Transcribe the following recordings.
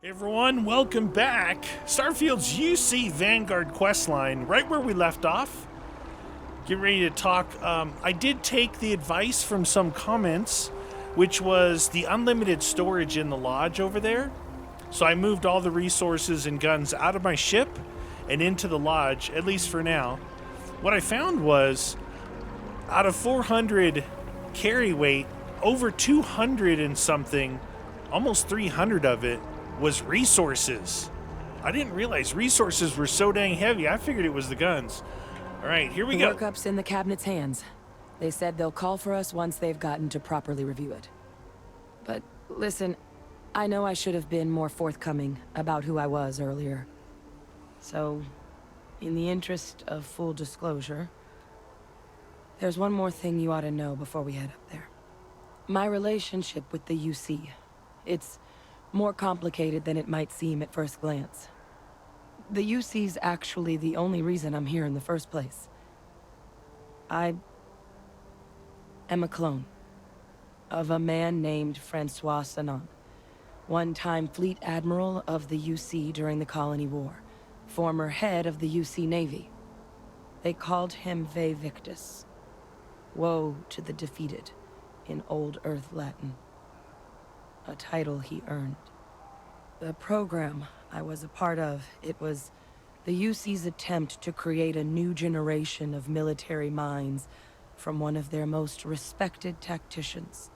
Everyone, welcome back. Starfield's UC Vanguard questline, right where we left off. Get ready to talk. I did take the advice from some comments, which was the unlimited storage in the lodge over there. So I moved all the resources and guns out of my ship and into the lodge, at least for now. What I found was, out of 400 carry weight, over 200 and something, almost 300 of it, was resources. I didn't realize resources were so dang heavy. I figured it was the guns. All right, here we go. The workup's in the cabinet's hands. They said they'll call for us once they've gotten to properly review it. But listen, I know I should have been more forthcoming about who I was earlier. So, in the interest of full disclosure, there's one more thing you ought to know before we head up there. My relationship with the UC, it's more complicated than it might seem at first glance. The UC's actually the only reason I'm here in the first place. I am a clone of a man named Francois Sanon, one-time fleet admiral of the UC during the Colony War, former head of the UC Navy. They called him Vae Victis, woe to the defeated, in Old Earth Latin. A title he earned. The program I was a part of, it was the UC's attempt to create a new generation of military minds from one of their most respected tacticians.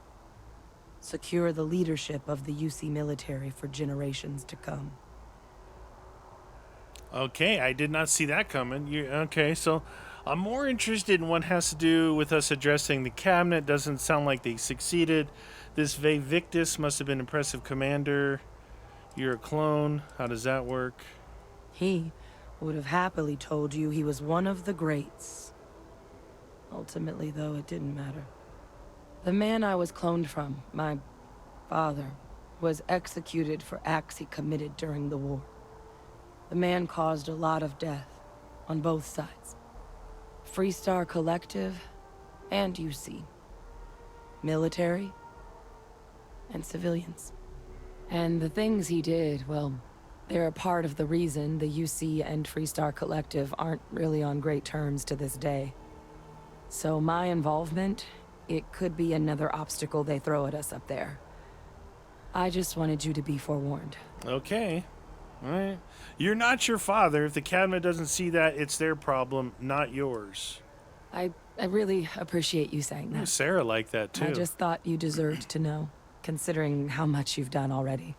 Secure the leadership of the UC military for generations to come. Okay, I did not see that coming. Okay, so I'm more interested in what has to do with us addressing the cabinet. Doesn't sound like they succeeded. This Vae Victis must have been an impressive commander. You're a clone. How does that work? He would have happily told you he was one of the greats. Ultimately, though, it didn't matter. The man I was cloned from, my father, was executed for acts he committed during the war. The man caused a lot of death on both sides. Freestar Collective and UC. Military and civilians. And the things he did, well, they're a part of the reason the UC and Freestar Collective aren't really on great terms to this day. So my involvement, it could be another obstacle they throw at us up there. I just wanted you to be forewarned. Okay. All right. You're not your father. If the cabinet doesn't see that, it's their problem, not yours. I really appreciate you saying that. Sarah liked that, too. I just thought you deserved to know, considering how much you've done already.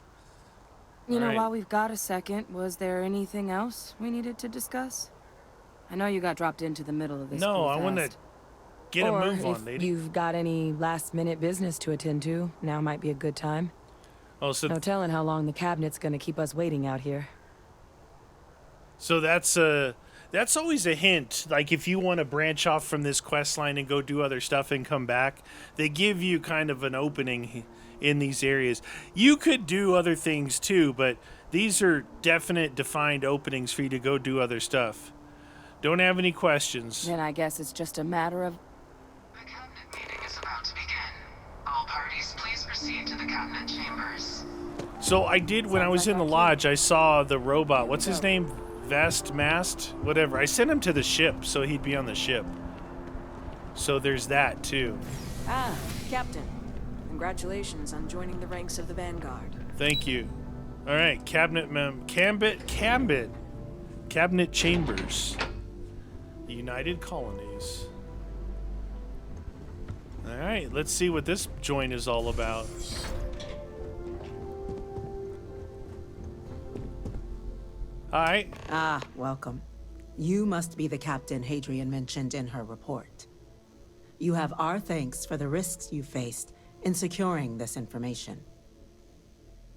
You know, while we've got a second, was there anything else we needed to discuss? I know you got dropped into the middle of this. No, I want to get a move on, lady. If you've got any last-minute business to attend to, now might be a good time. Oh, so no telling how long the cabinet's gonna keep us waiting out here. So that's always a hint. Like, if you want to branch off from this quest line and go do other stuff and come back, they give you kind of an opening in these areas. You could do other things too, but these are definite, defined openings for you to go do other stuff. Don't have any questions. Then I guess it's just a matter of... The cabinet meeting is about to begin. All parties, please proceed to the cabinet chambers. So I did, when I was in the lodge, I saw the robot. What's his name? Mast? Whatever. I sent him to the ship, so he'd be on the ship. So there's that, too. Ah, Captain. Congratulations on joining the ranks of the Vanguard. Thank you. All right, cabinet chambers. The United Colonies. All right, let's see what this joint is all about. Hi. Ah, welcome. You must be the Captain Hadrian mentioned in her report. You have our thanks for the risks you faced in securing this information.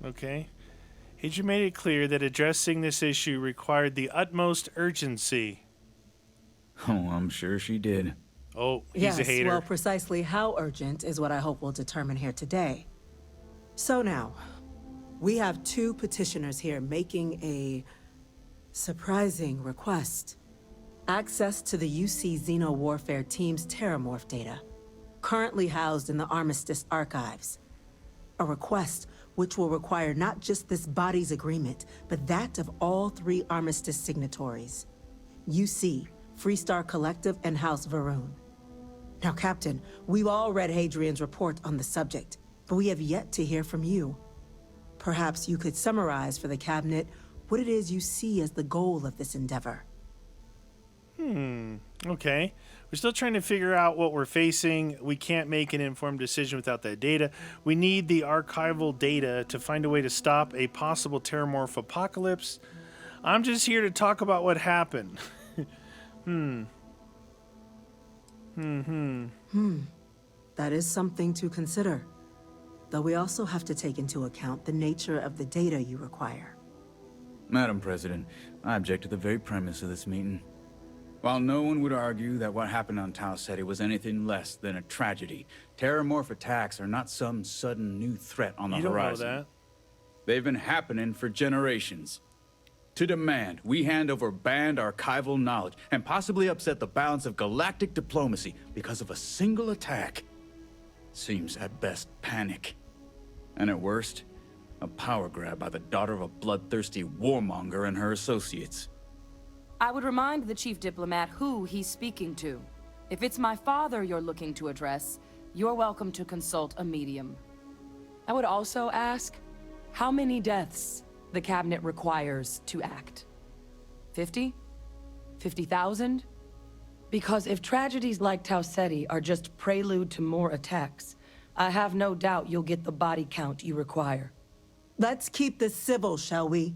Okay. Hadrian made it clear that addressing this issue required the utmost urgency. Oh, I'm sure she did. Oh, he's a hater. Well, precisely how urgent is what I hope we'll determine here today. So now, we have two petitioners here making a surprising request. Access to the UC Xeno Warfare Team's Terramorph data, currently housed in the Armistice archives. A request which will require not just this body's agreement, but that of all 3 armistice signatories. UC, Freestar Collective, and House Varun. Now, Captain, we've all read Hadrian's report on the subject, but we have yet to hear from you. Perhaps you could summarize for the Cabinet what it is you see as the goal of this endeavor. Okay. We're still trying to figure out what we're facing. We can't make an informed decision without that data. We need the archival data to find a way to stop a possible terramorph apocalypse. I'm just here to talk about what happened. That is something to consider. Though we also have to take into account the nature of the data you require. Madam President, I object to the very premise of this meeting. While no one would argue that what happened on Tau Ceti was anything less than a tragedy, terramorph attacks are not some sudden new threat on the horizon. Know that. They've been happening for generations. To demand we hand over banned archival knowledge and possibly upset the balance of galactic diplomacy because of a single attack seems at best panic. And at worst, a power grab by the daughter of a bloodthirsty warmonger and her associates. I would remind the chief diplomat who he's speaking to. If it's my father you're looking to address, you're welcome to consult a medium. I would also ask, how many deaths the Cabinet requires to act? 50? 50,000? Because if tragedies like Tau Ceti are just prelude to more attacks, I have no doubt you'll get the body count you require. Let's keep this civil, shall we?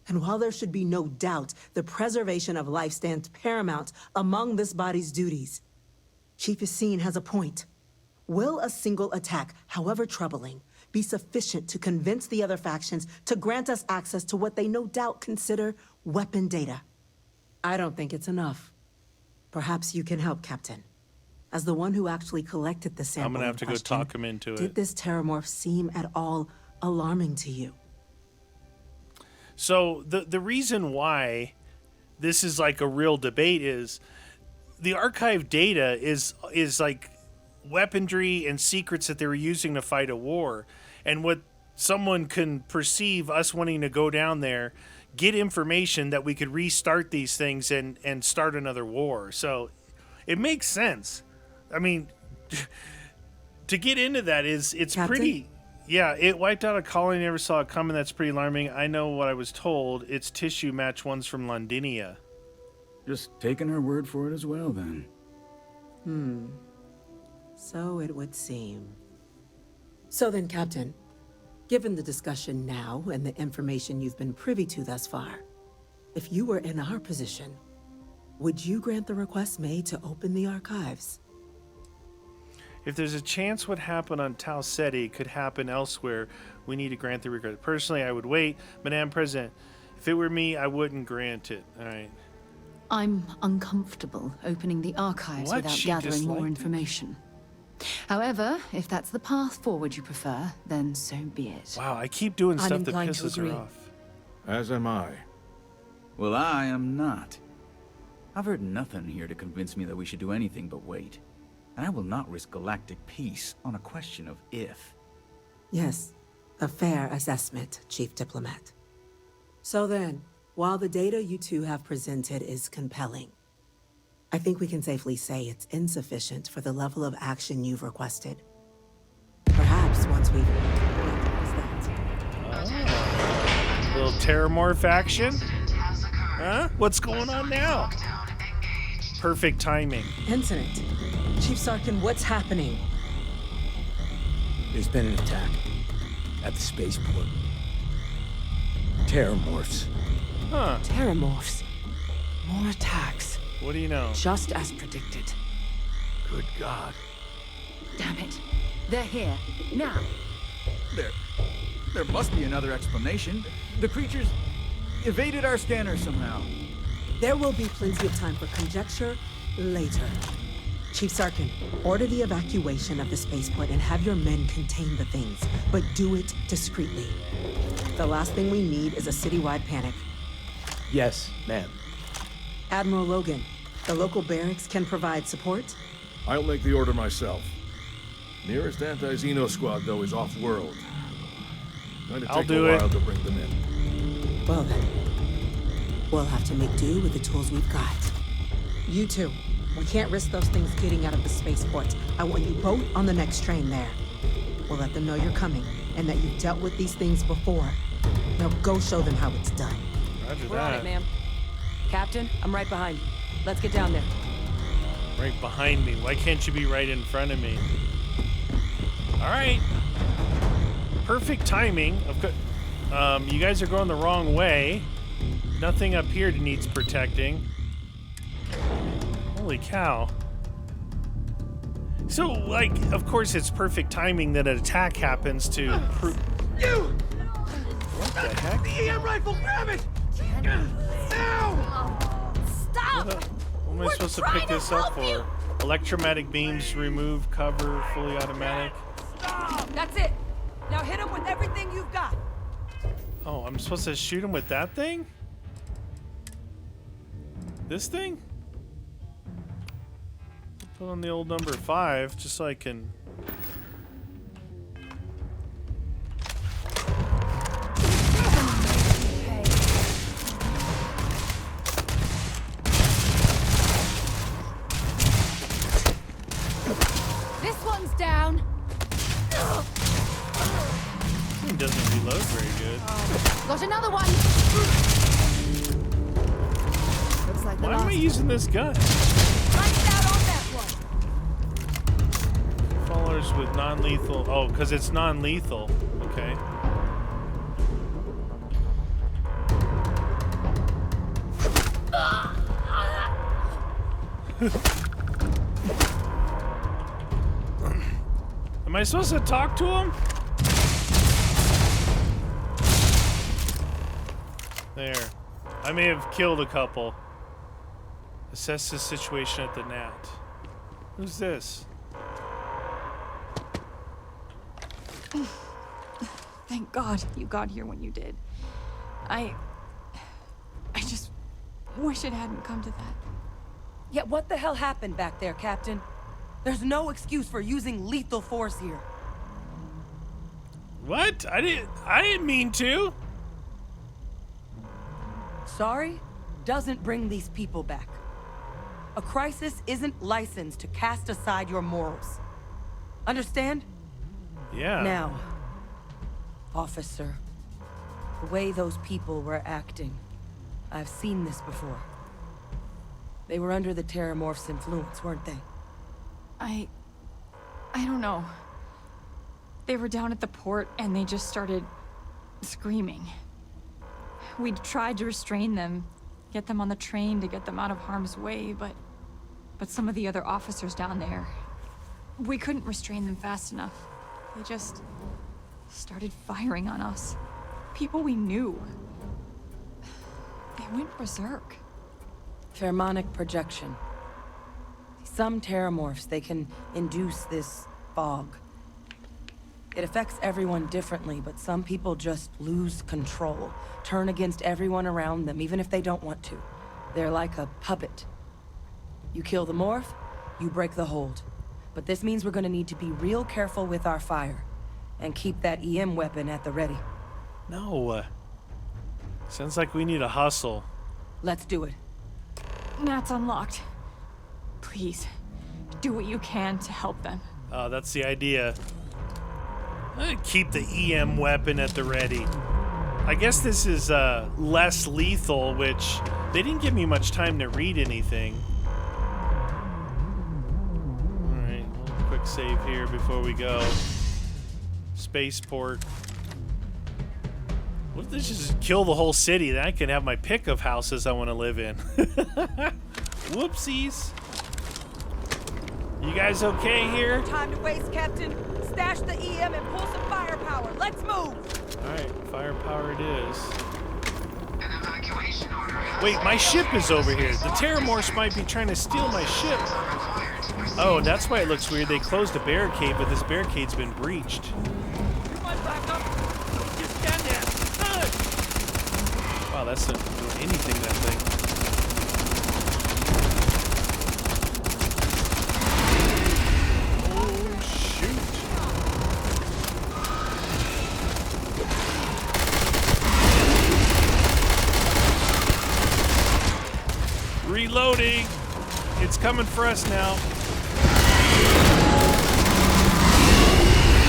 And while there should be no doubt the preservation of life stands paramount among this body's duties, Chief Yassine has a point. Will a single attack, however troubling, be sufficient to convince the other factions to grant us access to what they no doubt consider weapon data? I don't think it's enough. Perhaps you can help, Captain. As the one who actually collected the sample I'm gonna have to go question, talk him into did it. this terramorph seem at all alarming to you? So the reason why this is like a real debate is the archive data is like weaponry and secrets that they were using to fight a war, and what someone can perceive us wanting to go down there, get information that we could restart these things and start another war. So it makes sense. I mean, to get into that it's Captain? pretty. Yeah, it wiped out a colony, never saw it coming. That's pretty alarming. I know what I was told. It's tissue match ones from Londinia. Just taking her word for it as well, then. So it would seem. So then, Captain, given the discussion now and the information you've been privy to thus far, if you were in our position, would you grant the request made to open the archives? If there's a chance what happened on Tau Ceti could happen elsewhere, we need to grant the request. Personally, I would wait. Madam President, if it were me, I wouldn't grant it. All right. I'm uncomfortable opening the archives What? without She gathering more disliked it. information. However, if that's the path forward you prefer, then so be it. Wow, I keep doing I'm stuff that inclined to pisses her agree. off. As am I. Well, I am not. I've heard nothing here to convince me that we should do anything but wait. And I will not risk galactic peace on a question of if. Yes, a fair assessment, Chief Diplomat. So then, while the data you two have presented is compelling, I think we can safely say it's insufficient for the level of action you've requested. Perhaps once we've... Little terramorph action? Incident has occurred. Huh? What's going on now? Lockdown engaged. Perfect timing. Incident. Chief Sarkin, what's happening? There's been an attack at the spaceport. Terramorphs. Huh. Terramorphs. More attacks. What do you know? Just as predicted. Good God. Damn it. They're here. Now. There must be another explanation. The creatures evaded our scanner somehow. There will be plenty of time for conjecture later. Chief Sarkin, order the evacuation of the spaceport and have your men contain the things, but do it discreetly. The last thing we need is a citywide panic. Yes, ma'am. Admiral Logan, the local barracks can provide support? I'll make the order myself. Nearest anti-Xeno squad, though, is off-world. Going to I'll take do a it. while to bring them in. Well then, we'll have to make do with the tools we've got. You two, we can't risk those things getting out of the spaceport. I want you both on the next train there. We'll let them know you're coming and that you've dealt with these things before. Now go show them how it's done. Roger We're on that. it, ma'am. Captain, I'm right behind you. Let's get down there. Right behind me. Why can't you be right in front of me? All right. Perfect timing. You guys are going the wrong way. Nothing up here needs protecting. Holy cow. So, like, of course it's perfect timing that an attack happens to You! What the heck? The EM rifle, grab it! Now! Stop! What am I supposed to pick this up for? Electromagnetic beams, remove, cover, fully automatic. That's it. Now hit him with everything you've got. Oh, I'm supposed to shoot him with that thing? This thing? Put on the old number 5 just so I can... This one's down. It doesn't reload very good. Got another one. Looks like the Why am I last. using this gun? Lights out on that one. Followers with non-lethal... Oh, because it's non-lethal. Okay. Am I supposed to talk to him? There. I may have killed a couple. Assess the situation at the NAT. Who's this? Thank God you got here when you did. I just wish it hadn't come to that. Yeah, what the hell happened back there, Captain? There's no excuse for using lethal force here. What? I didn't mean to. Sorry doesn't bring these people back. A crisis isn't licensed to cast aside your morals. Understand? Yeah. Now, officer, the way those people were acting, I've seen this before. They were under the Terramorph's influence, weren't they? I don't know. They were down at the port and they just started screaming. We'd tried to restrain them, get them on the train to get them out of harm's way, but some of the other officers down there, we couldn't restrain them fast enough. They just started firing on us. People we knew. They went berserk. Pheromonic projection. Some Terramorphs, they can induce this fog. It affects everyone differently, but some people just lose control, turn against everyone around them, even if they don't want to. They're like a puppet. You kill the morph, you break the hold. But this means we're gonna need to be real careful with our fire, and keep that EM weapon at the ready. No. Sounds like we need a hustle. Let's do it. Nat's unlocked. Please, do what you can to help them. Oh, that's the idea. Keep the EM weapon at the ready. I guess this is less lethal, which they didn't give me much time to read anything. Alright, quick save here before we go. Spaceport. What if this just kill the whole city? Then I can have my pick of houses I want to live in. Whoopsies. You guys okay here? Time to waste, Captain. Stash the EM and pull some firepower. Let's move! Alright, firepower it is. An evacuation order has Wait, my ship is over here. The Terramorphs might be trying to steal my ship. required to proceed. Oh, that's why it looks weird. They closed a barricade, but this barricade's been breached. Come on, back up! Don't just stand there! Wow, that's not doing anything, that thing. Oh, shoot. Reloading. It's coming for us now.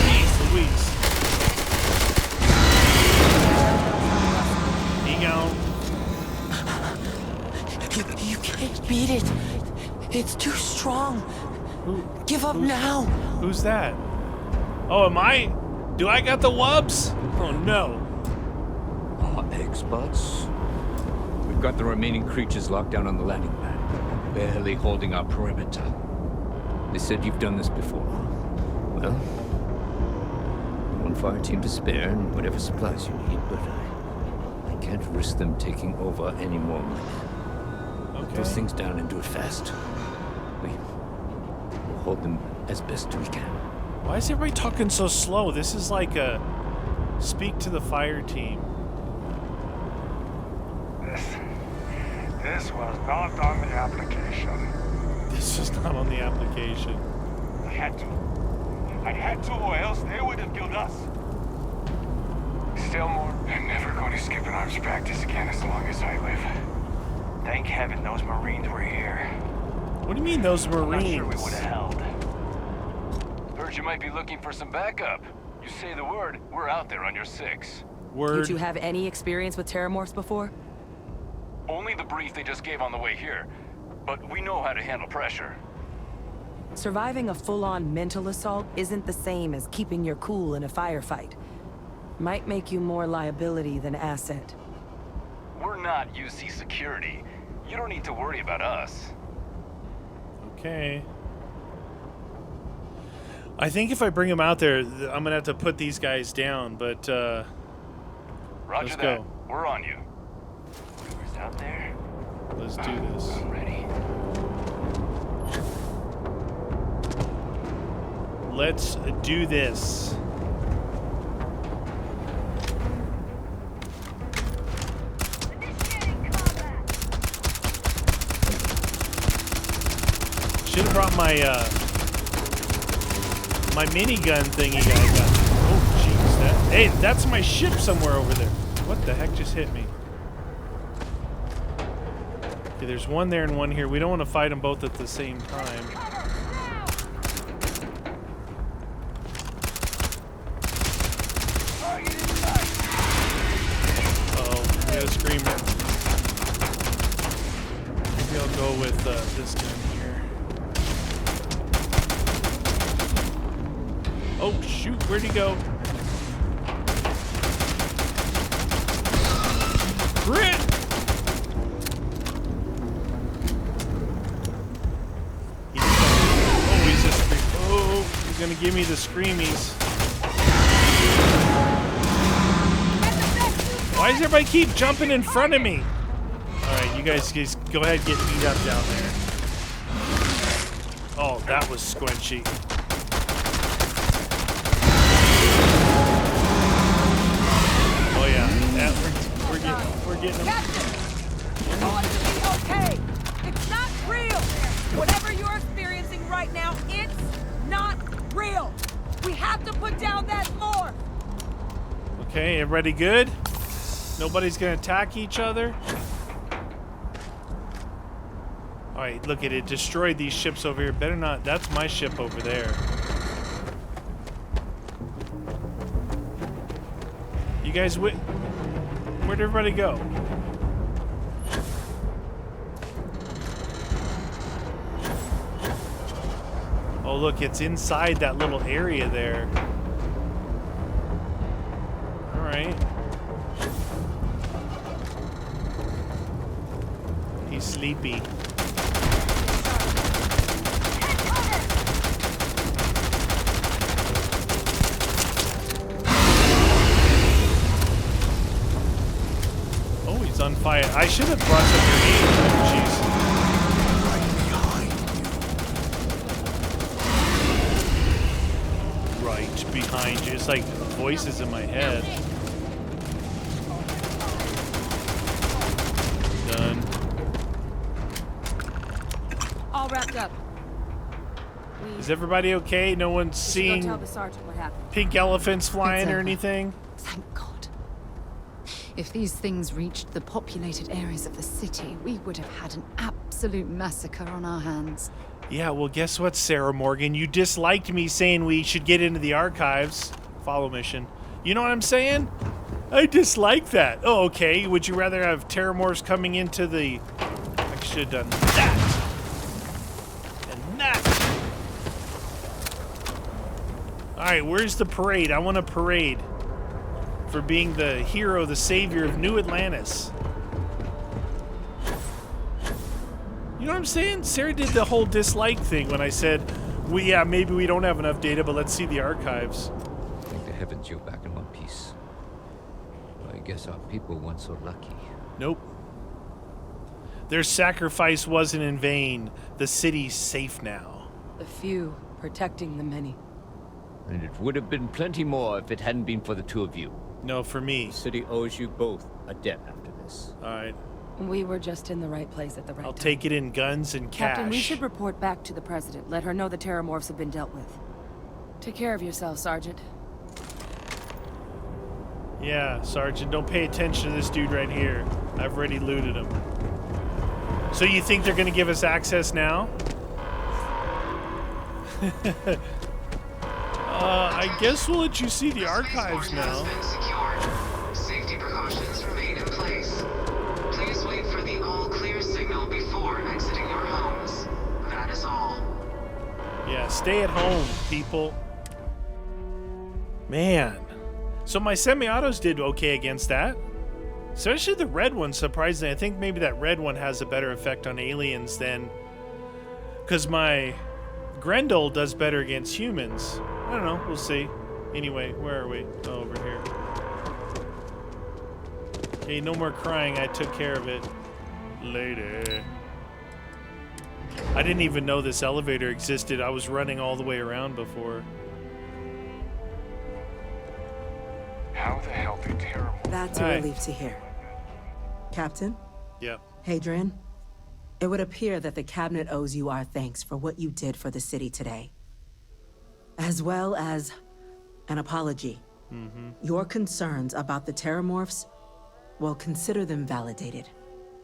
Jeez Louise. You can't beat it. It's too strong. Give up now. Who's that? Oh, am I? Do I got the wubs? Oh no. Experts. We've got the remaining creatures locked down on the landing pad, barely holding our perimeter. They said you've done this before. Well, one fire team to spare and whatever supplies you need, but I can't risk them taking over any more. Put those things down and do it fast. We'll hold them as best we can. Why is everybody talking so slow? This is like a speak to the fire team. This was not on the application. This is not on the application. I had to, or else they would have killed us. Still more. I'm never going to skip an arms practice again as long as I live. Thank heaven those Marines were here. What do you mean those Marines? I'm not sure we would have held. Heard you might be looking for some backup. You say the word, we're out there on your 6. Word. Did you have any experience with terramorphs before? Only the brief they just gave on the way here. But we know how to handle pressure. Surviving a full-on mental assault isn't the same as keeping your cool in a firefight. Might make you more liability than asset. We're not UC security. You don't need to worry about us. Okay. I think if I bring them out there, I'm gonna have to put these guys down, but Roger let's that. go. We're on you. Whoever's out there? Let's do this. I'm ready. Let's do this. Should have brought my my minigun thingy that I got. Oh jeez, hey, that's my ship somewhere over there. What the heck just hit me? Okay, there's one there and one here. We don't want to fight them both at the same time. Uh-oh, we got a screamer. Maybe I'll go with this gun here. Oh shoot, where'd he go? Grit! He's gonna give me the screamies. Why does everybody keep jumping in front of me? Alright, you guys go ahead and get beat up down there. Oh, that was squinchy. Oh yeah, we're getting them. Captain, I want you to be okay. It's not real. Whatever you're experiencing right now, it's not real. We have to put down that morph. Okay, everybody good? Nobody's gonna attack each other? Alright, look at it. Destroyed these ships over here. Better not. That's my ship over there. You guys, where'd everybody go? Oh, look, it's inside that little area there. Alright. He's sleepy. Oh, he's on fire. I should have brought some grenades. Oh, jeez. Right behind you. It's like voices in my head. Done. All wrapped up. Is everybody okay? No one's Go tell seeing the sergeant what happened. pink elephants flying or over. anything? Thank God. If these things reached the populated areas of the city, we would have had an absolute massacre on our hands. Yeah, well, guess what, Sarah Morgan? You disliked me saying we should get into the archives. Follow mission. You know what I'm saying? I dislike that. Oh, okay. Would you rather have terramorphs coming into the... I should have done that. And that. Alright, where's the parade? I want a parade. For being the hero, the savior of New Atlantis. You know what I'm saying? Sarah did the whole dislike thing when I said, yeah, maybe we don't have enough data, but let's see the archives. Thank the heavens you're back in one piece. Well, I guess our people weren't so lucky. Nope. Their sacrifice wasn't in vain. The city's safe now. The few protecting the many. And it would have been plenty more if it hadn't been for the two of you. No, for me. The city owes you both a debt after this. Alright. We were just in the right place at the right time. I'll take it in guns and cash. Captain, we should report back to the President. Let her know the terramorphs have been dealt with. Take care of yourself, Sergeant. Yeah, Sergeant, don't pay attention to this dude right here. I've already looted him. So you think they're gonna give us access now? I guess we'll let you see the archives now. Safety precautions remain in place. Please wait for the all-clear signal before exiting your homes. That is all. Yeah, stay at home, people. Man. So my semi-autos did okay against that. Especially the red one, surprisingly. I think maybe that red one has a better effect on aliens than... Because my Grendel does better against humans. I don't know, we'll see. Anyway, where are we? Oh, over here. Okay, no more crying, I took care of it. Later. I didn't even know this elevator existed. I was running all the way around before. How the hell did terrible? That's a relief to hear. Captain? Yeah. Hadrian? It would appear that the Cabinet owes you our thanks for what you did for the city today. As well as an apology. Your concerns about the terramorphs, well, consider them validated.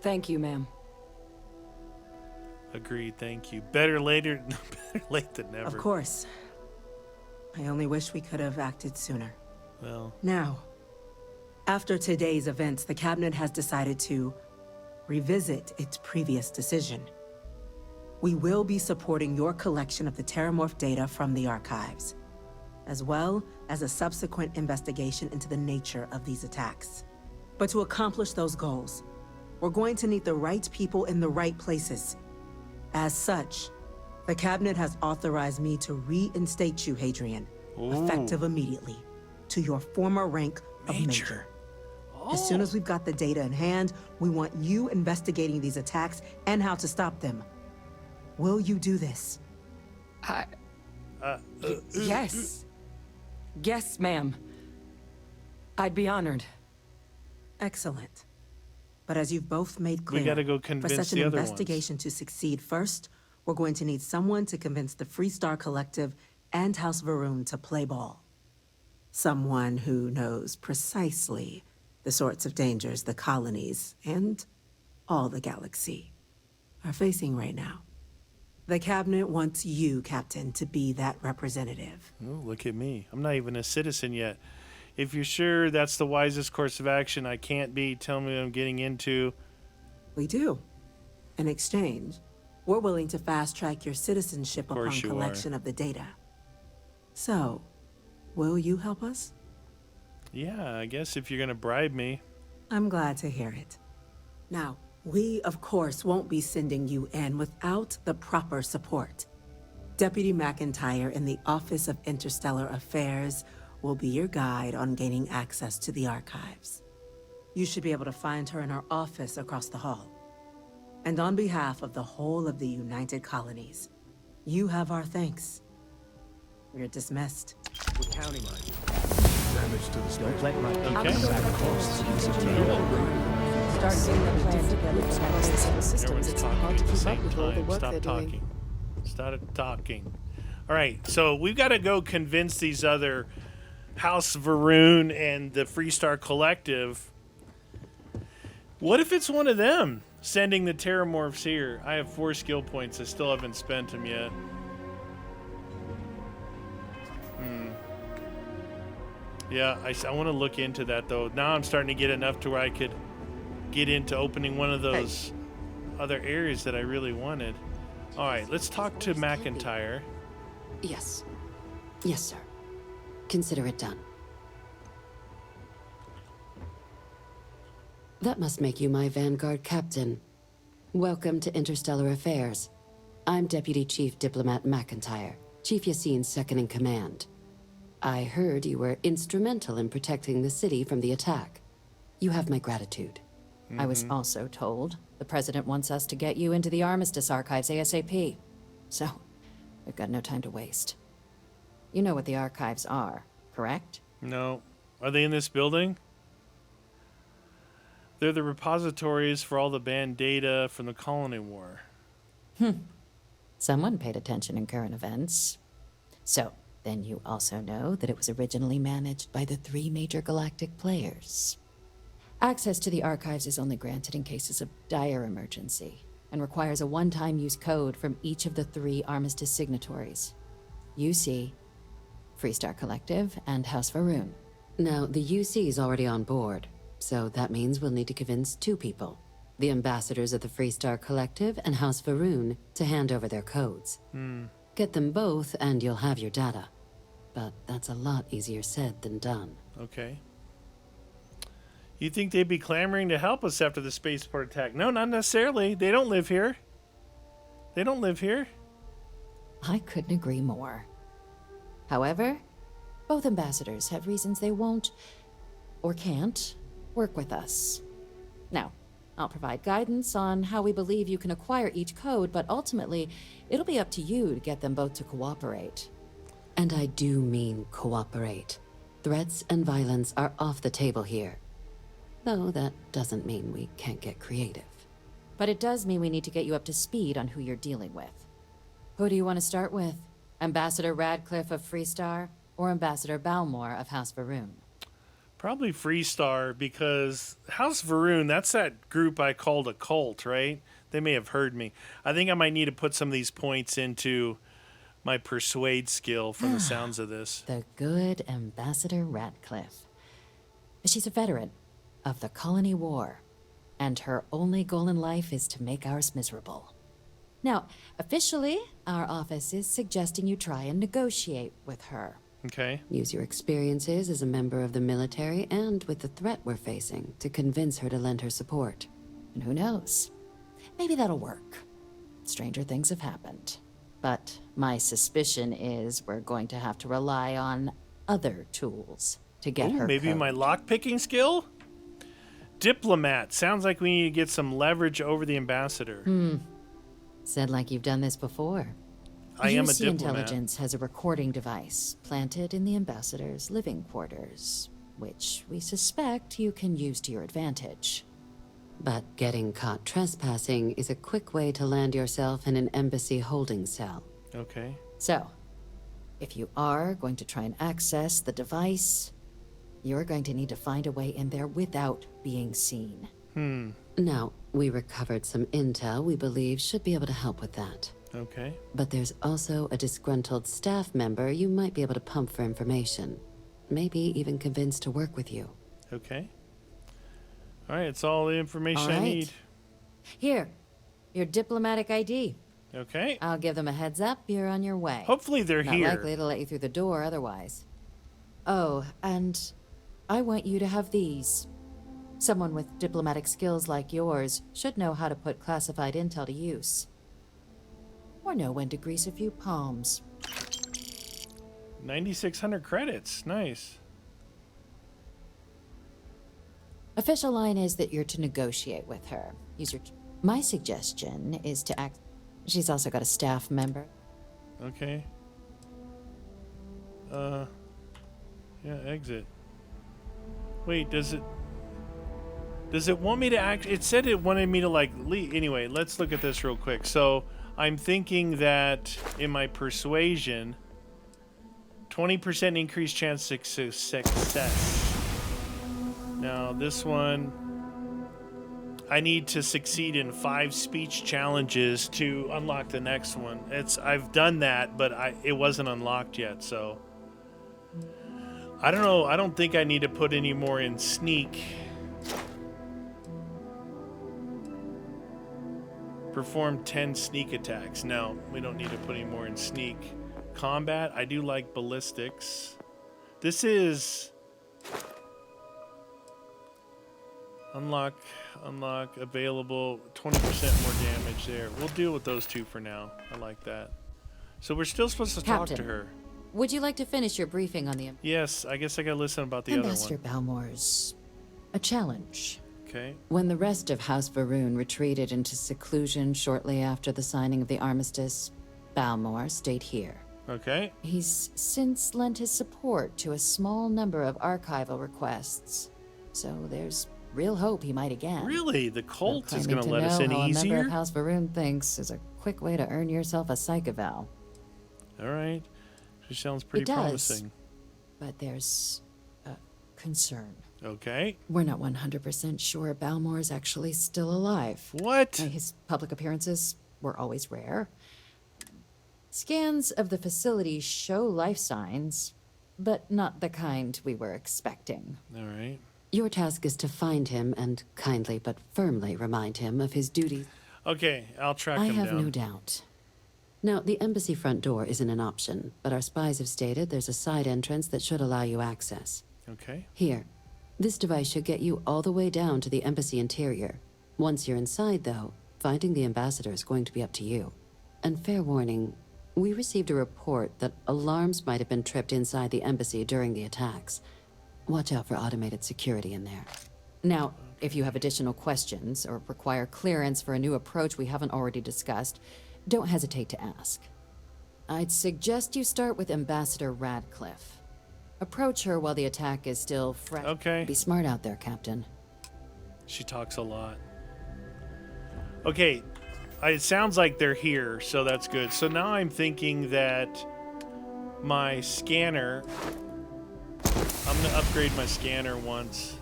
Thank you, ma'am. Agreed, thank you. Better later, better late than never. Of course. I only wish we could have acted sooner. Well. Now, after today's events, the Cabinet has decided to revisit its previous decision. We will be supporting your collection of the terramorph data from the archives, as well as a subsequent investigation into the nature of these attacks. But to accomplish those goals, we're going to need the right people in the right places. As such, the Cabinet has authorized me to reinstate you, Hadrian, effective immediately, to your former rank of Major. As soon as we've got the data in hand, we want you investigating these attacks and how to stop them. Will you do this? Yes. Yes, ma'am. I'd be honored. Excellent. But as you've both made clear, we gotta go for convince such an the other investigation to succeed first, we're going to need someone to convince the Freestar Collective and House Varun to play ball. Someone who knows precisely the sorts of dangers the colonies and all the galaxy are facing right now. The Cabinet wants you, Captain, to be that representative. Oh, look at me. I'm not even a citizen yet. If you're sure that's the wisest course of action, I can't be. Tell me what I'm getting into. We do. In exchange, we're willing to fast-track your citizenship upon collection of the data. So, will you help us? Yeah, I guess if you're gonna bribe me. I'm glad to hear it. Now, we, of course, won't be sending you in without the proper support. Deputy McIntyre in the Office of Interstellar Affairs will be your guide on gaining access to the archives. You should be able to find her in her office across the hall. And on behalf of the whole of the United Colonies, you have our thanks. You're dismissed. We're counting on you. Damage to the spaceport. Okay. Start getting the plan together for that systems. It's hard to keep up with all the work they're doing. Stop talking. All right, so we've got to go convince these other House Varun and the Freestar Collective What if it's one of them sending the terramorphs here? I have 4 skill points. I still haven't spent them yet. Yeah, I want to look into that, though. Now I'm starting to get enough to where I could get into opening one of those other areas that I really wanted. All right, let's talk to McIntyre. Yes. Yes, sir. Consider it done. That must make you my Vanguard captain. Welcome to Interstellar Affairs. I'm Deputy Chief Diplomat McIntyre, Chief Yassine's second-in-command. I heard you were instrumental in protecting the city from the attack. You have my gratitude. I was also told the President wants us to get you into the Armistice archives ASAP. So, we've got no time to waste. You know what the archives are, correct? No. Are they in this building? They're the repositories for all the banned data from the Colony War. Someone paid attention in current events. So, then you also know that it was originally managed by the 3 major galactic players. Access to the archives is only granted in cases of dire emergency, and requires a one-time use code from each of the 3 Armistice signatories. UC, Freestar Collective, and House Varun. Now, the UC is already on board, so that means we'll need to convince 2 people. The ambassadors of the Freestar Collective and House Varun to hand over their codes. Get them both and you'll have your data. But that's a lot easier said than done. Okay. You think they'd be clamoring to help us after the spaceport attack? No, not necessarily. They don't live here. They don't live here. I couldn't agree more. However, both ambassadors have reasons they won't, or can't, work with us. Now, I'll provide guidance on how we believe you can acquire each code, but ultimately, it'll be up to you to get them both to cooperate. And I do mean cooperate. Threats and violence are off the table here. Though that doesn't mean we can't get creative. But it does mean we need to get you up to speed on who you're dealing with. Who do you want to start with? Ambassador Radcliffe of Freestar, or Ambassador Balmore of House Varun? Probably Freestar, because House Varun, that's that group I called a cult, right? They may have heard me. I think I might need to put some of these points into my persuade skill from the sounds of this. The good Ambassador Radcliffe. She's a veteran of the Colony War, and her only goal in life is to make ours miserable. Now, officially, our office is suggesting you try and negotiate with her. Okay. Use your experiences as a member of the military and with the threat we're facing to convince her to lend her support. And who knows? Maybe that'll work. Stranger things have happened. But my suspicion is we're going to have to rely on other tools to get her maybe code. My lockpicking skill? Diplomat. Sounds like we need to get some leverage over the ambassador. Said like you've done this before. I am a UC diplomat. Intelligence has a recording device planted in the ambassador's living quarters, which we suspect you can use to your advantage. But getting caught trespassing is a quick way to land yourself in an embassy holding cell. Okay. So, if you are going to try and access the device, you're going to need to find a way in there without being seen. Now, we recovered some intel we believe should be able to help with that. Okay. But there's also a disgruntled staff member you might be able to pump for information. Maybe even convince to work with you. Okay. All right, it's all the information I need. Here, your diplomatic ID. Okay. I'll give them a heads up, you're on your way. Hopefully they're Not here. likely to let you through the door otherwise. Oh, and I want you to have these. Someone with diplomatic skills like yours should know how to put classified intel to use. Or know when to grease a few palms. 9,600 credits. Nice. Official line is that you're to negotiate with her. My suggestion is to act... She's also got a staff member. Okay. Yeah, exit. Wait, does it want me to act? It said it wanted me to like leave. Anyway, let's look at this real quick. So I'm thinking that in my persuasion, 20% increased chance of success. Now this one, I need to succeed in 5 speech challenges to unlock the next one. I've done that, but it wasn't unlocked yet, so I don't know. I don't think I need to put any more in sneak. Perform 10 sneak attacks. No, we don't need to put any more in sneak. Combat, I do like ballistics. This is unlock, available, 20% more damage there. We'll deal with those 2 for now. I like that. So we're still supposed to talk to her. Would you like to finish your briefing on the... Yes, I guess I gotta listen about the other one. Ambassador Balmore's a challenge. Okay. When the rest of House Varoon retreated into seclusion shortly after the signing of the armistice, Balmore stayed here. Okay. He's since lent his support to a small number of archival requests, so there's real hope he might again. Really? The cult is going gonna let us in A member easier? of House Varoon thinks is a quick way to earn yourself a psychoval. All right. She sounds pretty It does, promising. But there's a concern. Okay. We're not 100% sure Balmore's actually still alive. What? His public appearances were always rare. Scans of the facility show life signs, but not the kind we were expecting. All right. Your task is to find him and kindly but firmly remind him of his duties. Okay, I'll track I him have down. no doubt. Now, the embassy front door isn't an option, but our spies have stated there's a side entrance that should allow you access. Okay. Here, this device should get you all the way down to the embassy interior. Once you're inside, though, finding the ambassador is going to be up to you. And fair warning, we received a report that alarms might have been tripped inside the embassy during the attacks. Watch out for automated security in there. Now, if you have additional questions or require clearance for a new approach we haven't already discussed, don't hesitate to ask. I'd suggest you start with Ambassador Radcliffe. Approach her while the attack is still fresh. Okay. Be smart out there, Captain. She talks a lot. Okay, it sounds like they're here, so that's good. So now I'm thinking that my scanner... I'm going to upgrade my scanner once.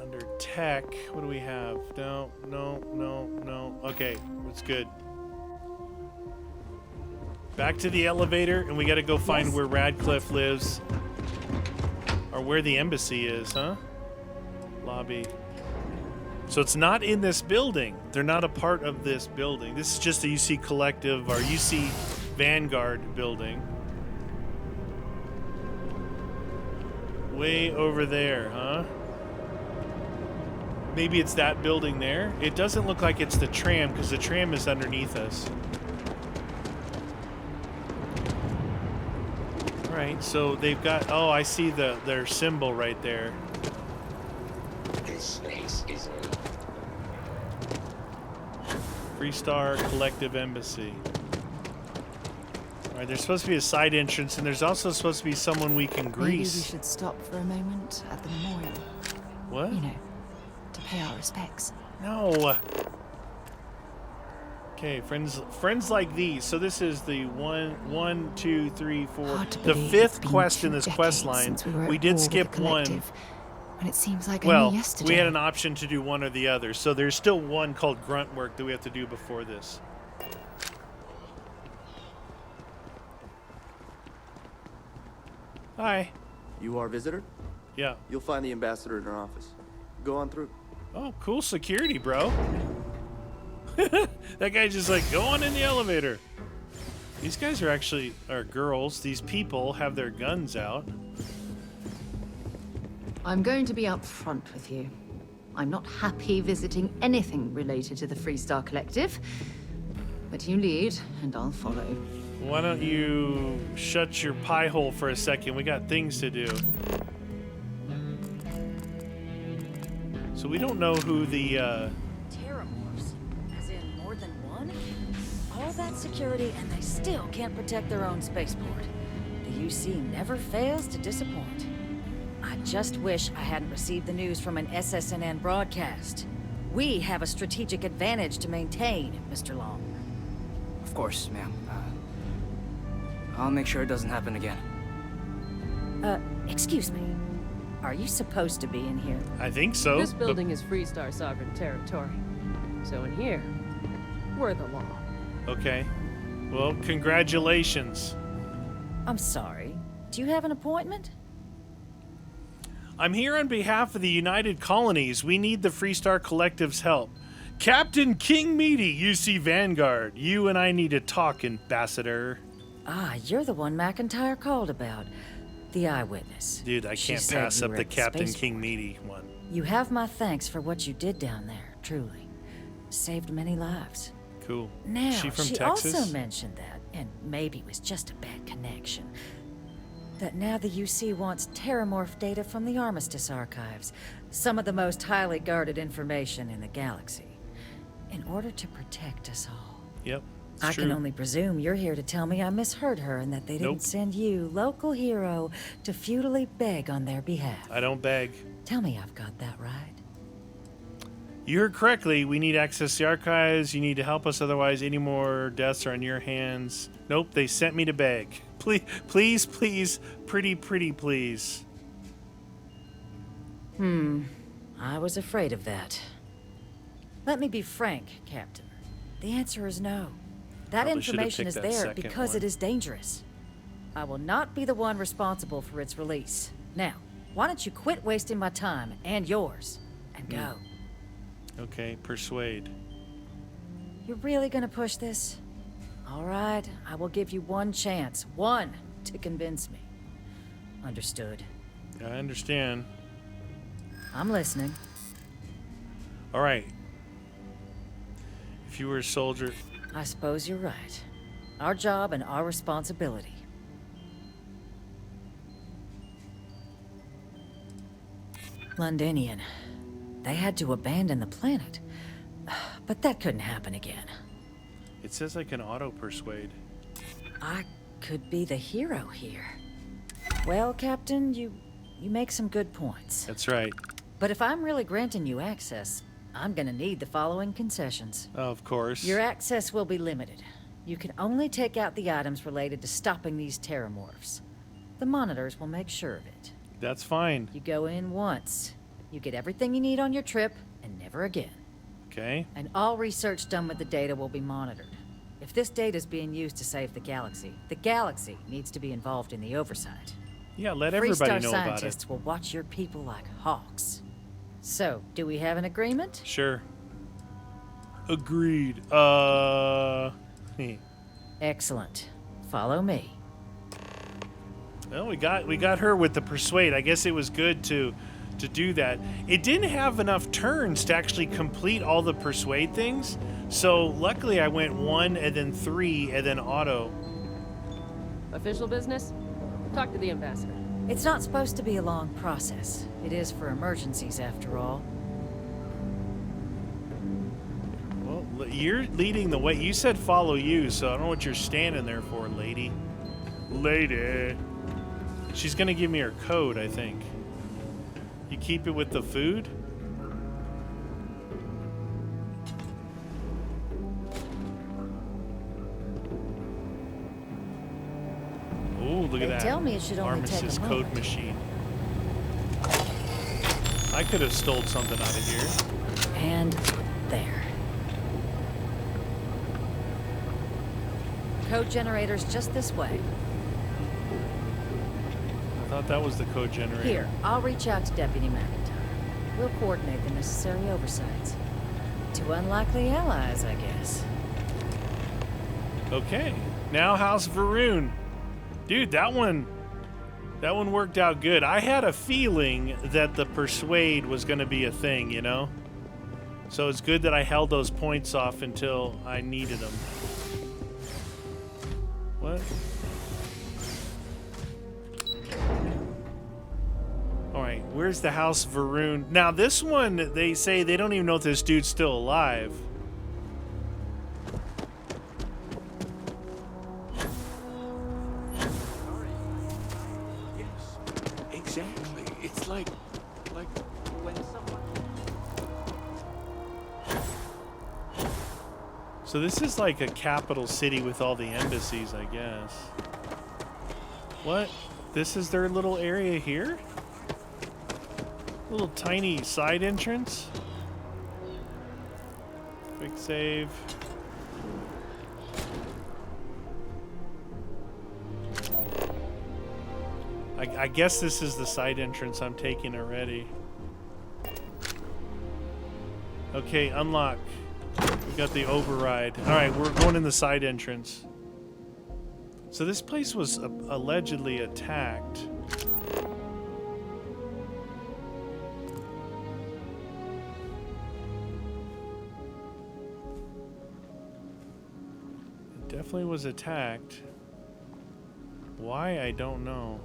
Under tech, what do we have? No. Okay, it's good. Back to the elevator, and we got to go find where Radcliffe lives. Or where the embassy is, huh? Lobby. So it's not in this building. They're not a part of this building. This is just a UC Collective or UC Vanguard building. Way over there, huh? Maybe it's that building there. It doesn't look like it's the tram because the tram is underneath us. All right, so they've got. Oh, I see their symbol right there. This space is Freestar Collective Embassy. All right, there's supposed to be a side entrance, and there's also supposed to be someone we can grease. Maybe we should stop for a moment at the memorial. What? You know, to pay our respects. No. Okay, friends like these. So this is the 1, 2, 3, 4. The 5th quest in this quest line. We did skip one. And it seems like Well, yesterday. we had an option to do one or the other. So there's still one called grunt work that we have to do before this. Hi. You are a visitor? Yeah. You'll find the ambassador in her office. Go on through. Oh, cool security, bro. That guy's just like, go on in the elevator. These guys are girls. These people have their guns out. I'm going to be upfront with you. I'm not happy visiting anything related to the Freestar Collective. But you lead, and I'll follow. Why don't you shut your pie hole for a second? We got things to do. So we don't know who the, Terramorphs? As in more than one? All that security and they still can't protect their own spaceport. The UC never fails to disappoint. I just wish I hadn't received the news from an SSNN broadcast. We have a strategic advantage to maintain, Mr. Long. Of course, ma'am. I'll make sure it doesn't happen again. Excuse me. Are you supposed to be in here? I think so. This building is Freestar sovereign territory. So in here, we're the law. Okay. Well, congratulations. I'm sorry. Do you have an appointment? I'm here on behalf of the United Colonies. We need the Freestar Collective's help. Captain King Meaty, UC Vanguard. You and I need to talk, Ambassador. Ah, you're the one McIntyre called about. The eyewitness. Dude, I She can't said pass you up were the at Captain Spaceport. King Meaty one. You have my thanks for what you did down there, truly. Saved many lives. Cool. Now, Is she from she Texas? also mentioned that, and maybe it was just a bad connection, that now the UC wants terramorph data from the Armistice archives, some of the most highly guarded information in the galaxy, in order to protect us all. Yep. I can only presume you're here to tell me I misheard her and that they didn't Nope. send you, local hero, to futilely beg on their behalf. I don't beg. Tell me I've got that right. You heard correctly. We need access to the archives. You need to help us, otherwise any more deaths are on your hands. Nope, they sent me to beg. Please, please, please, pretty please. I was afraid of that. Let me be frank, Captain. The answer is no. That Probably should've information is picked that there second because one. it is dangerous. I will not be the one responsible for its release. Now, why don't you quit wasting my time and yours and go? Okay, persuade. You're really gonna push this? All right, I will give you one chance. One to convince me. Understood. I understand. I'm listening. All right. If you were a soldier... I suppose you're right. Our job and our responsibility. Londinian. They had to abandon the planet. But that couldn't happen again. It says I can auto-persuade. I could be the hero here. Well, Captain, you make some good points. That's right. But if I'm really granting you access, I'm gonna need the following concessions. Of course. Your access will be limited. You can only take out the items related to stopping these terramorphs. The monitors will make sure of it. That's fine. You go in once. You get everything you need on your trip, and never again. Okay. And all research done with the data will be monitored. If this data is being used to save the galaxy needs to be involved in the oversight. Yeah, let everybody Freestar know about scientists it. will watch your people like hawks. So, do we have an agreement? Sure. Agreed. Excellent. Follow me. Well, we got her with the persuade. I guess it was good to do that. It didn't have enough turns to actually complete all the persuade things. So luckily I went 1 and then 3 and then auto. Official business? Talk to the ambassador. It's not supposed to be a long process. It is for emergencies, after all. Well, you're leading the way. You said follow you, so I don't know what you're standing there for, lady. Lady. She's gonna give me her code, I think. You keep it with the food? Ooh, look at that. Tell me it should only take Armistice a code moment. machine. I could have stole something out of here. And there. Code generator's just this way. I thought that was the code generator. Here, I'll reach out to Deputy McIntyre. We'll coordinate the necessary oversights. Two unlikely allies, I guess. Okay. Now House Varun. Dude, that one worked out good. I had a feeling that the persuade was going to be a thing, you know? So it's good that I held those points off until I needed them. What? Alright, where's the House Varun? Now this one, they say they don't even know if this dude's still alive. Exactly. It's like when someone... So this is like a capital city with all the embassies, I guess. What? This is their little area here? Little tiny side entrance. Quick save. I guess this is the side entrance I'm taking already. Okay, unlock. We got the override. Alright, we're going in the side entrance. So this place was allegedly attacked. It definitely was attacked. Why, I don't know.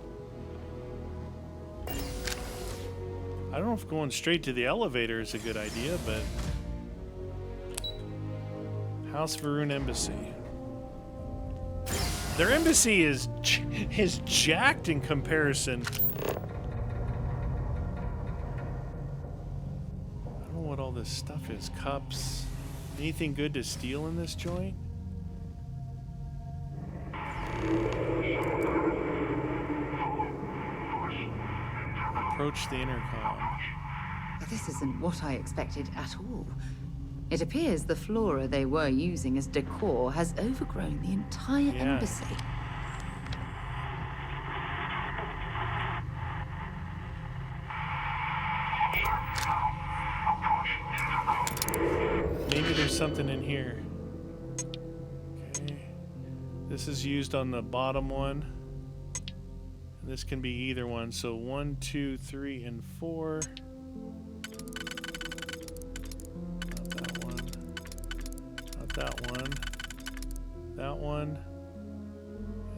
I don't know if going straight to the elevator is a good idea, but... House Varun Embassy. Their embassy is jacked in comparison. I don't know what all this stuff is. Cups. Anything good to steal in this joint? Approach the intercom. This isn't what I expected at all. It appears the flora they were using as decor has overgrown the entire embassy. Maybe there's something in here. Okay. This is used on the bottom one. This can be either one. So 1, 2, 3, and 4. That one, that one,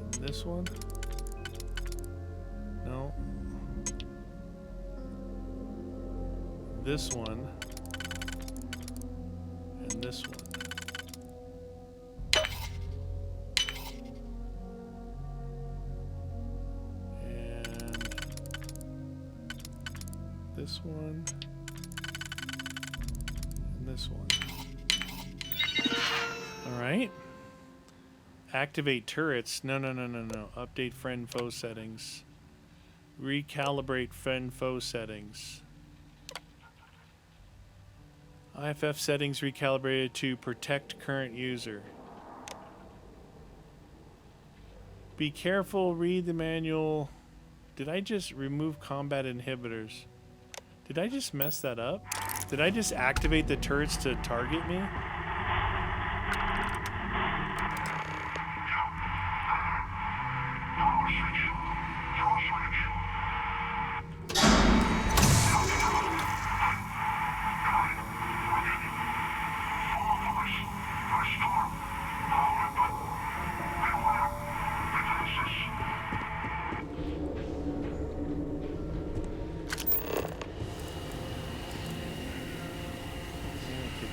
and this one. No. This one, and this one. And this one, and this one. Alright. Activate turrets. No. Update friend foe settings. Recalibrate friend foe settings. IFF settings recalibrated to protect current user. Be careful, read the manual. Did I just remove combat inhibitors? Did I just mess that up? Did I just activate the turrets to target me?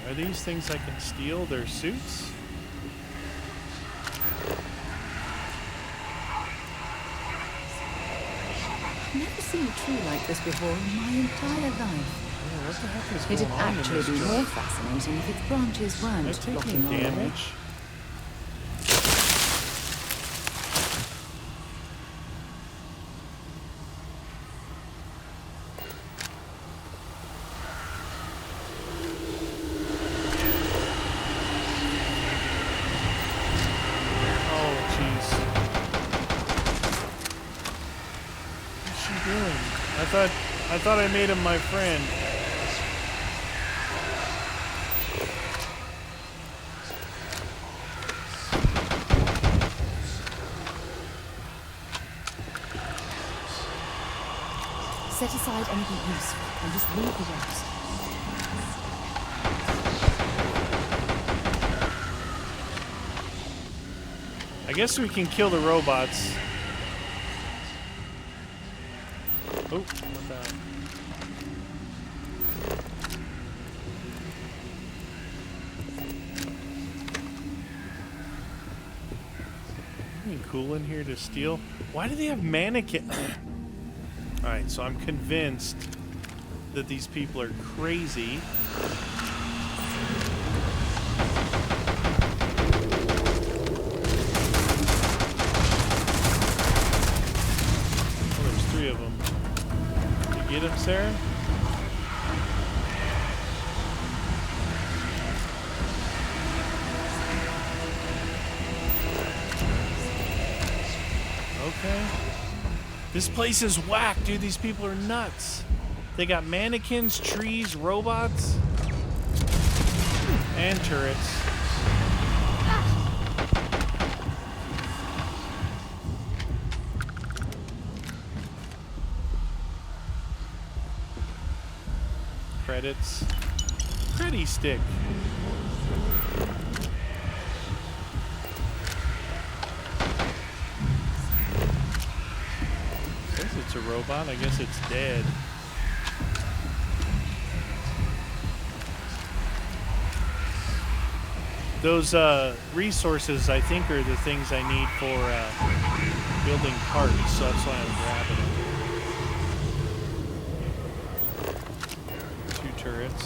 Are these things I can steal? Their suits? I've never seen a tree like this before in my entire life. Oh, what the heck is It'd going on in actually this be joint? more fascinating if its branches Am I weren't taking blocking our way. damage? I thought I made him my friend. Set aside anything useful and just leave the rest. I guess we can kill the robots. Oh, not that. Anything cool in here to steal? Why do they have mannequin? Alright, so I'm convinced that these people are crazy. Oh, there's 3 of them. Did you get him, Sarah? This place is whack, dude. These people are nuts. They got mannequins, trees, robots, and turrets. Credits. Pretty stick. Says it's a robot. I guess it's dead. Those resources, I think, are the things I need for building parts, so that's why I'm grabbing them. 2 turrets.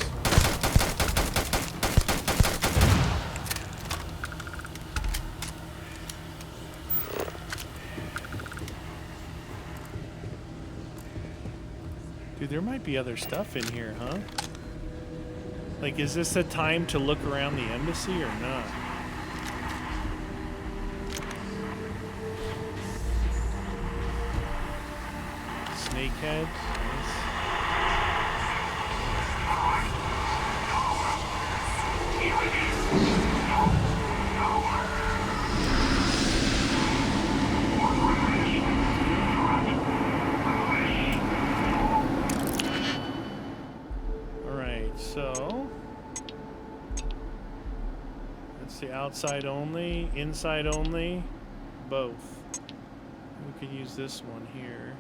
Dude, there might be other stuff in here, huh? Like, is this a time to look around the embassy or not? Snakehead. Nice. So that's the outside only, inside only, both. We can use this one here.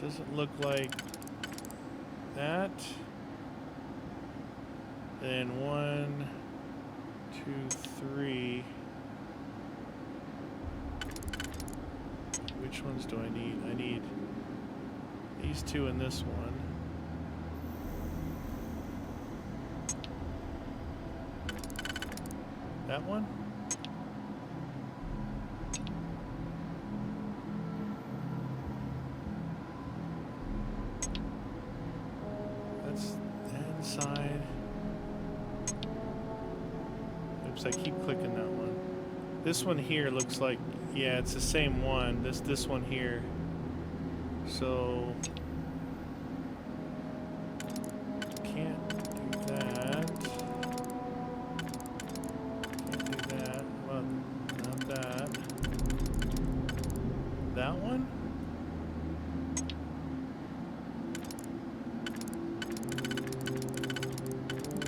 Doesn't look like that. Then 1, 2, 3. Which ones do I need? I need these 2 and this one. That one? That's the inside. Oops, I keep clicking that one. This one here looks like, yeah, it's the same one. This one here. So can't do that. That one?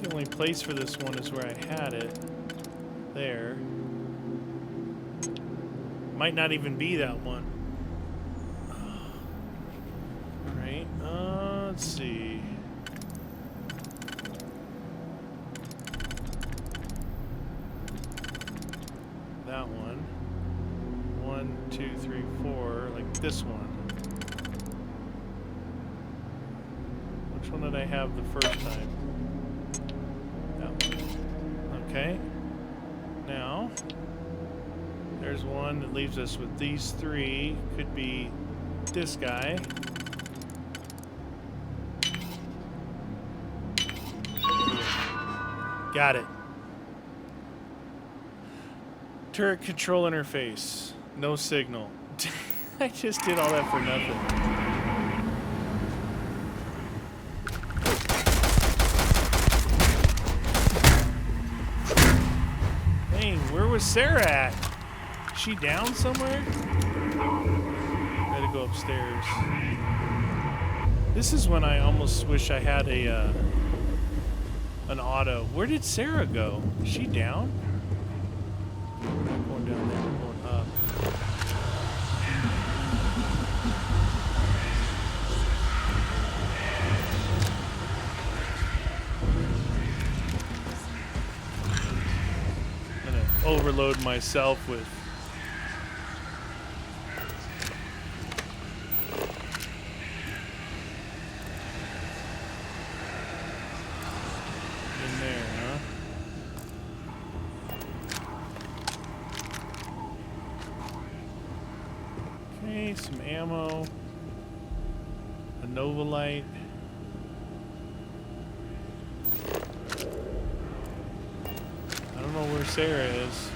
The only place for this one is where I had it. There. Might not even be that one. Alright, let's see. That one. 1, 2, 3, 4, like this one. Which one did I have the first time? That one. Okay. Now, there's one that leaves us with these 3. Could be this guy. Got it. Turret control interface. No signal. I just did all that for nothing. Dang, where was Sarah at? Is she down somewhere? Gotta go upstairs. This is when I almost wish I had a an auto. Where did Sarah go? Is she down? We're not going down there, we're going up. I'm gonna overload myself with in there, huh? Okay, some ammo, a Nova light. I don't know where Sarah is.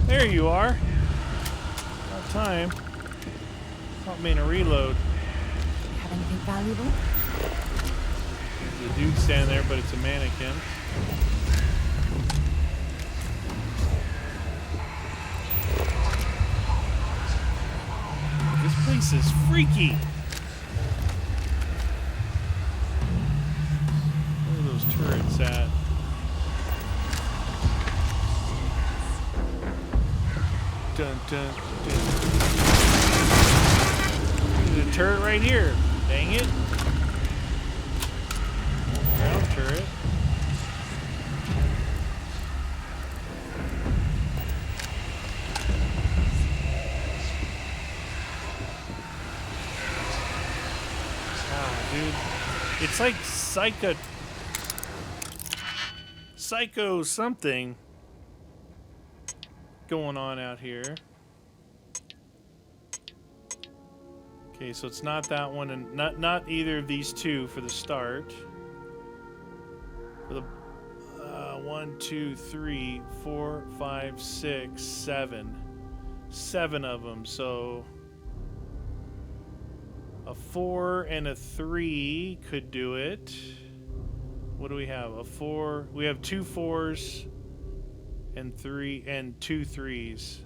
There you are. About time. Caught me in a reload. Have anything valuable? There's a dude standing there, but it's a mannequin. This place is freaky. Where are those turrets at? Dun, dun, dun. There's a turret right here. Dang it. Ground turret. Dude, it's like psycho something going on out here. Okay, so it's not that one, and not either of these two for the start. For the 1, 2, 3, 4, 5, 6, 7 of them. So a 4 and a 3 could do it. What do we have? A 4. We have 2 4s and 2 3s.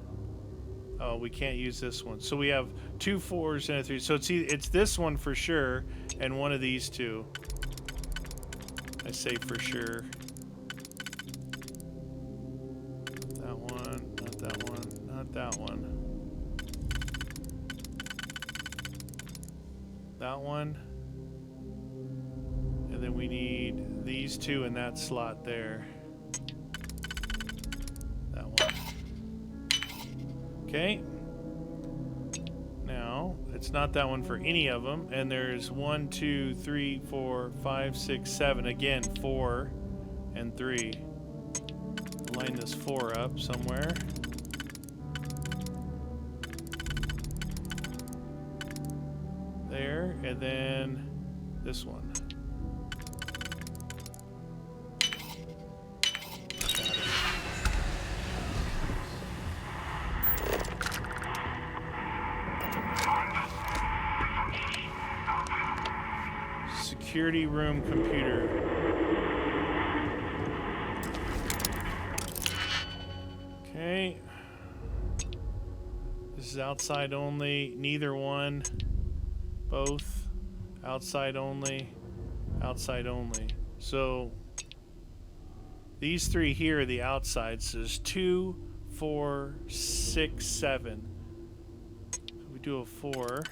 Oh, we can't use this one. So we have 2 4s and a 3. So it's this one for sure, and one of these two. I say for sure. That one, not that one, not that one. That one. And then we need these two in that slot there. That one. Okay. Now, it's not that one for any of them. And there's 1, 2, 3, 4, 5, 6, 7. Again, 4 and 3. Line this 4 up somewhere. There, and then this one. Security room computer. Okay. This is outside only. Neither one. Both. Outside only. Outside only. So these 3 here are the outsides. So there's 2, 4, 6, 7. We do a 4.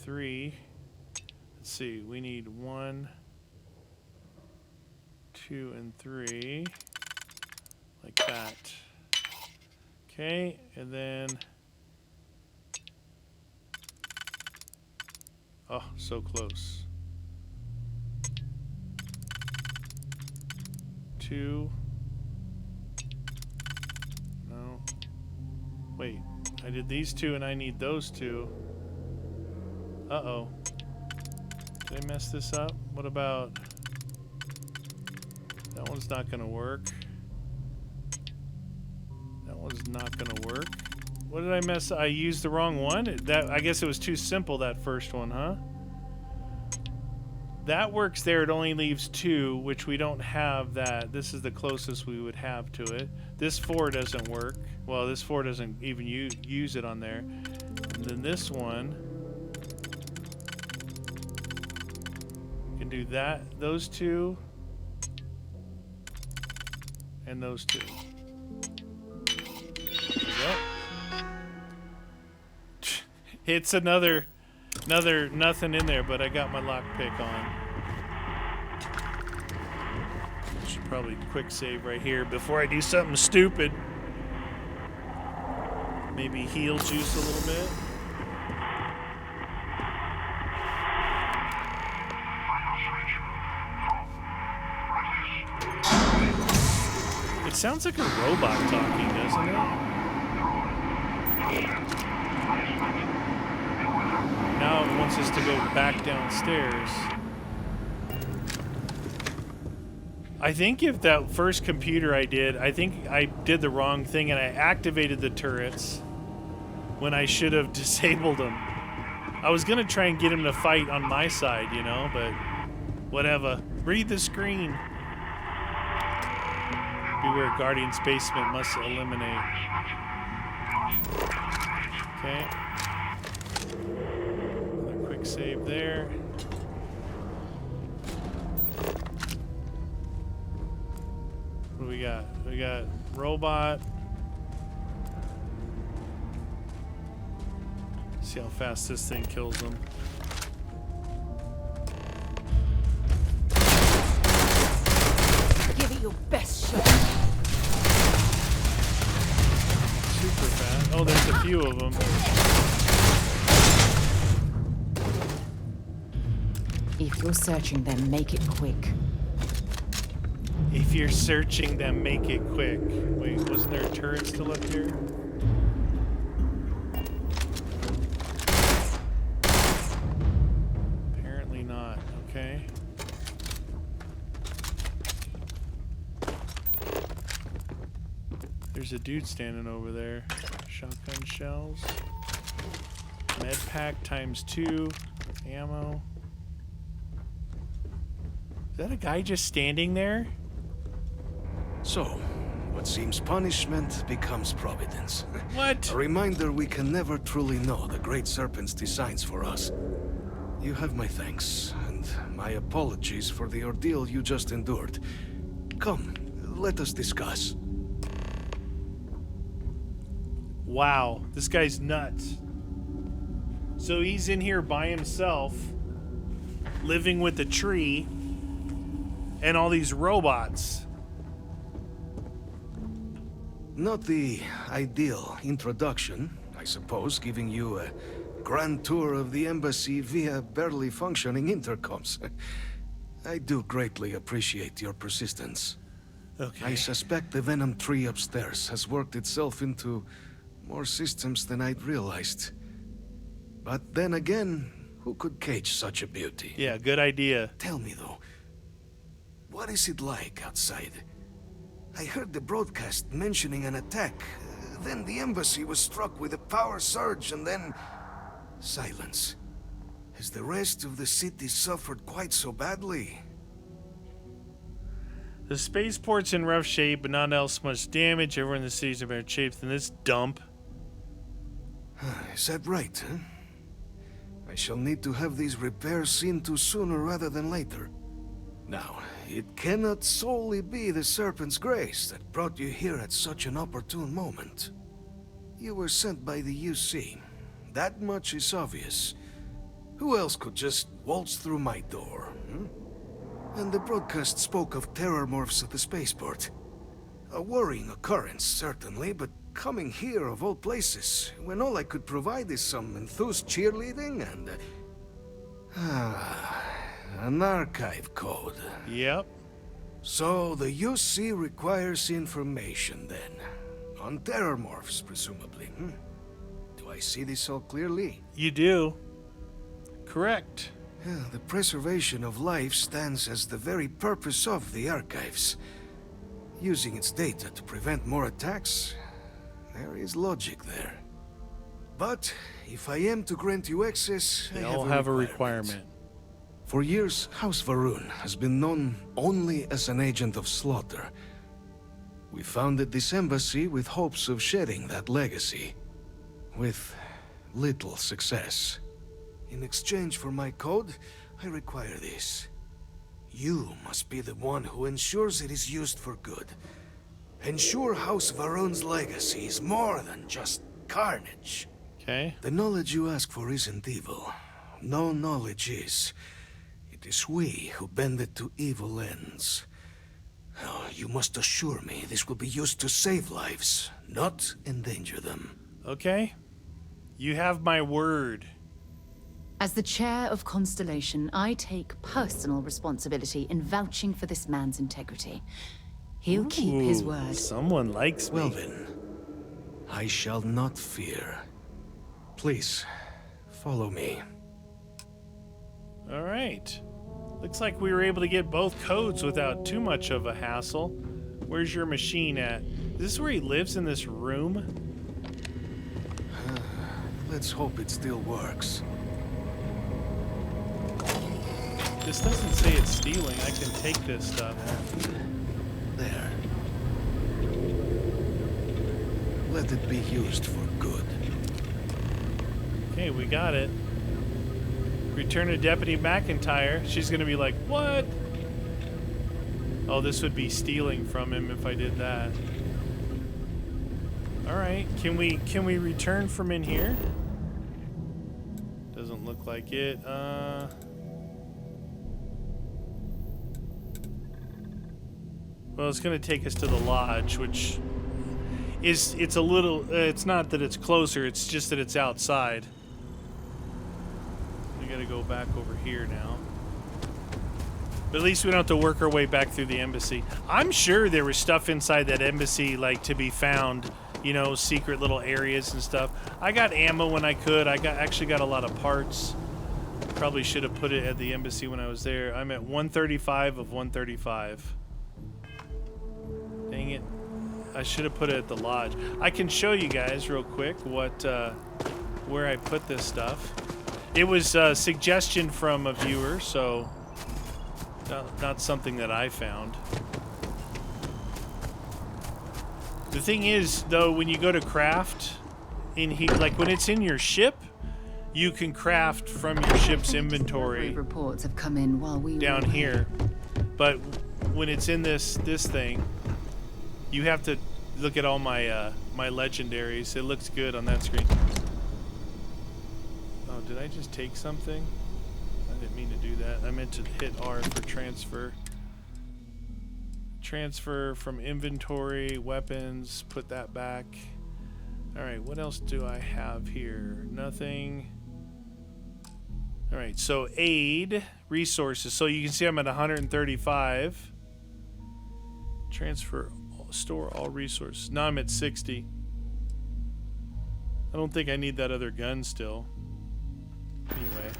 3. Let's see, we need 1, 2, and 3. Like that. Okay, and then... Oh, so close. 2. No. Wait, I did these 2 and I need those 2. Uh-oh. Did I mess this up? What about... That one's not gonna work. That one's not gonna work. What did I mess up? I used the wrong one? I guess it was too simple, that first one, huh? That works there. It only leaves 2, which we don't have that. This is the closest we would have to it. This 4 doesn't work. Well, this 4 doesn't even use it on there. And then this one... do that, those 2, and those 2. There we go. It's another nothing in there, but I got my lockpick on. Should probably quick save right here before I do something stupid. Maybe heal juice a little bit. It sounds like a robot talking, doesn't it? Now it wants us to go back downstairs. I think if that first computer I think I did the wrong thing and I activated the turrets when I should have disabled them. I was gonna try and get him to fight on my side, you know, but whatever. Read the screen. Beware, Guardian's basement must eliminate. Okay. Another quick save there. What do we got? We got robot. See how fast this thing kills them. Give it your best shot. Super fast. Oh, there's a few of them. If you're searching them, make it quick. If you're searching them, make it quick. Wait, wasn't there a turret still up here? Apparently not. Okay. There's a dude standing over there. Shotgun shells. Med pack ×2. Ammo. Is that a guy just standing there? So, what seems punishment becomes providence. What? A reminder we can never truly know the Great Serpent's designs for us. You have my thanks, and my apologies for the ordeal you just endured. Come, let us discuss. Wow, this guy's nuts. So he's in here by himself, living with a tree, and all these robots. Not the ideal introduction, I suppose, giving you a grand tour of the embassy via barely functioning intercoms. I do greatly appreciate your persistence. Okay. I suspect the Venom tree upstairs has worked itself into more systems than I'd realized. But then again, who could cage such a beauty? Yeah, good idea. Tell me though, what is it like outside? I heard the broadcast mentioning an attack. Then the embassy was struck with a power surge and then silence. Has the rest of the city suffered quite so badly? The spaceport's in rough shape, but not else much damage. Everyone in the city's in better shape than this dump. Is that right, huh? I shall need to have these repairs seen to sooner rather than later. Now, it cannot solely be the Serpent's grace that brought you here at such an opportune moment. You were sent by the UC. That much is obvious. Who else could just waltz through my door? And the broadcast spoke of terror morphs at the spaceport. A worrying occurrence, certainly, but coming here of all places, when all I could provide is some enthused cheerleading and... an archive code. Yep. So the UC requires information then. On terror morphs, presumably. Do I see this all clearly? You do. Correct. Yeah, the preservation of life stands as the very purpose of the archives. Using its data to prevent more attacks, there is logic there. But if I am to grant you access, They I all have a requirement. For years, House Varun has been known only as an agent of slaughter. We founded this embassy with hopes of shedding that legacy. With little success. In exchange for my code, I require this. You must be the one who ensures it is used for good. Ensure House Varun's legacy is more than just carnage. Okay. The knowledge you ask for isn't evil. No knowledge is. It is we who bend it to evil ends. Oh, you must assure me this will be used to save lives, not endanger them. Okay. You have my word. As the chair of Constellation, I take personal responsibility in vouching for this man's integrity. He'll keep his word. Someone likes me. Well then, I shall not fear. Please, follow me. All right. Looks like we were able to get both codes without too much of a hassle. Where's your machine at? Is this where he lives, in this room? Let's hope it still works. This doesn't say it's stealing. I can take this stuff. There. Let it be used for good. Okay, we got it. Return to Deputy McIntyre. She's gonna be like, what? Oh, this would be stealing from him if I did that. Alright, can we return from in here? Doesn't look like it. Well, it's gonna take us to the lodge, which is, it's a little, it's not that it's closer, it's just that it's outside. We gotta go back over here now. But at least we don't have to work our way back through the embassy. I'm sure there was stuff inside that embassy, like, to be found, you know, secret little areas and stuff. I got ammo when I could. I actually got a lot of parts. Probably should have put it at the embassy when I was there. I'm at 135 of 135. Dang it. I should have put it at the lodge. I can show you guys real quick what, where I put this stuff. It was a suggestion from a viewer, so not something that I found. The thing is, though, when you go to craft in here, like when it's in your ship, you can craft from your ship's inventory. Reports have come in while we down here, but when it's in this thing, you have to look at all my my legendaries. It looks good on that screen. Oh, did I just take something? I didn't mean to do that. I meant to hit R for transfer. Transfer from inventory, weapons, put that back. Alright, what else do I have here? Nothing. Alright, so aid, resources. So you can see I'm at 135. Transfer, store all resources. Now I'm at 60. I don't think I need that other gun still. Anyway,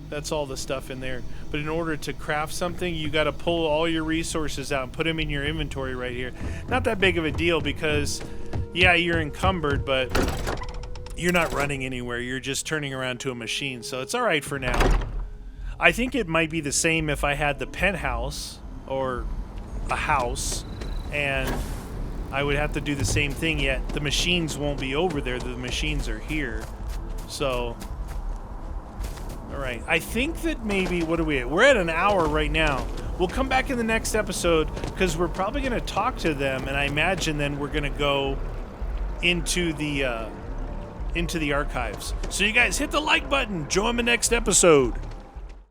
that's all the stuff in there. But in order to craft something, you got to pull all your resources out and put them in your inventory right here. Not that big of a deal because, yeah, you're encumbered, but you're not running anywhere. You're just turning around to a machine, so it's all right for now. I think it might be the same if I had the penthouse or a house, and I would have to do the same thing, yet the machines won't be over there. The machines are here. So, all right. I think that maybe, what are we at? We're at an hour right now. We'll come back in the next episode because we're probably going to talk to them, and I imagine then we're going to go into the archives. So you guys hit the like button. Join the next episode.